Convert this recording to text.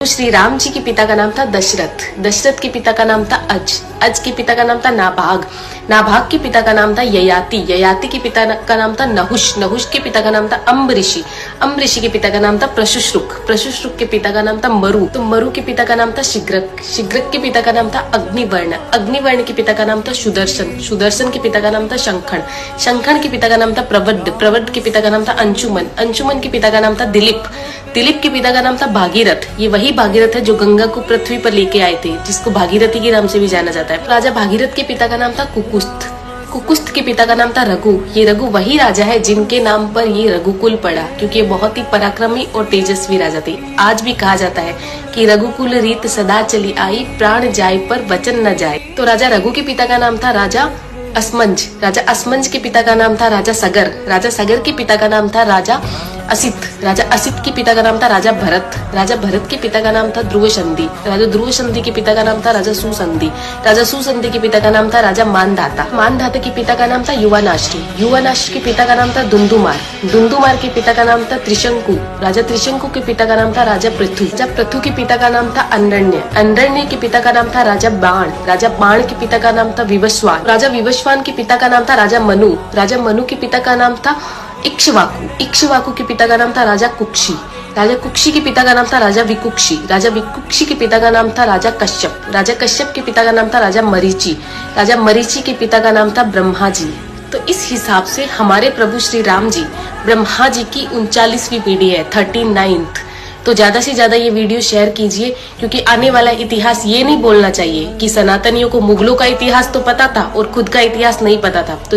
श्री राम जी के पिता का नाम था दशरथ, दशरथ के पिता का नाम था अज के पिता का नाम था नाभाग, नाभाग के पिता का नाम था ययाति, ययाति के पिता का नाम था नहुष, नहुष के पिता का नाम था अम्बऋषि, अम्बऋषि के पिता का नाम था प्रशुश्रुक, प्रशुश्रुक के पिता का नाम था मरु, तो मरु के पिता का नाम था शिग्रक, शिग्रक के पिता का नाम था अग्निवर्ण, अग्निवर्ण के पिता का नाम था सुदर्शन, सुदर्शन के पिता का नाम था शंखण, शंखण के पिता का नाम था प्रवड्ड, प्रवड्ड के पिता का नाम था अंशुमन, अंशुमन के पिता का नाम था दिलीप, दिलीप के पिता का नाम था भागीरथ, ये वही भागीरथ है जो गंगा को पृथ्वी पर लेके आए थे, जिसको भागीरथी के नाम से भी जाना जाता है। राजा भागीरथ के पिता का नाम था कुकुस्थ, कुकुस्थ के पिता का नाम था रघु, ये रघु वही राजा है जिनके नाम पर ये रघुकुल पड़ा, क्योंकि ये बहुत ही पराक्रमी और तेजस्वी राजा थे। आज भी कहा जाता है कि रघुकुल रीत सदा चली आई, प्राण जाए पर वचन न जाए। तो राजा रघु के पिता का नाम था राजा असमंज, राजा असमंज के पिता का नाम था राजा सगर, राजा सगर के पिता का नाम था राजा असित, राजा असित के पिता का नाम था राजा भरत, राजा भरत के पिता का नाम था ध्रुव संधि, राजा ध्रुव संधि के पिता का नाम था राजा सुसंधि, राजा सुसंधि के पिता का नाम था राजा मानधाता, मानधाता के पिता का नाम था युवानाश्री, युवानाश्री के पिता का नाम था दुंदुमार, दुंदुमार के पिता का नाम था त्रिशंकु, राजा त्रिशंकु के पिता का नाम था राजा पृथु, राजा पृथु के पिता का नाम था अंडरण्य, अंडरण्य के पिता का नाम था राजा बाण, राजा बाण के पिता का नाम था विवस्वान, राजा विवस्वान के पिता का नाम था राजा मनु, राजा मनु के पिता का नाम था इक्ष्वाकु, इक्ष्वाकु के पिता का नाम था राजा कुक्षी, राजा कुक्षी के पिता का नाम था राजा विकुक्षी, राजा विकुक्षी के पिता का नाम था राजा कश्यप, राजा कश्यप के पिता का नाम था राजा मरीचि, राजा मरीचि के पिता का नाम था ब्रह्मा जी। तो इस हिसाब से हमारे प्रभु श्री राम जी ब्रह्मा जी की 39वीं पीढ़ी है, 39th। तो ज्यादा से ज्यादा ये वीडियो शेयर कीजिए, क्योंकि आने वाला इतिहास ये नहीं बोलना चाहिए कि सनातनियों को मुगलों का इतिहास तो पता था और खुद का इतिहास नहीं पता था। तो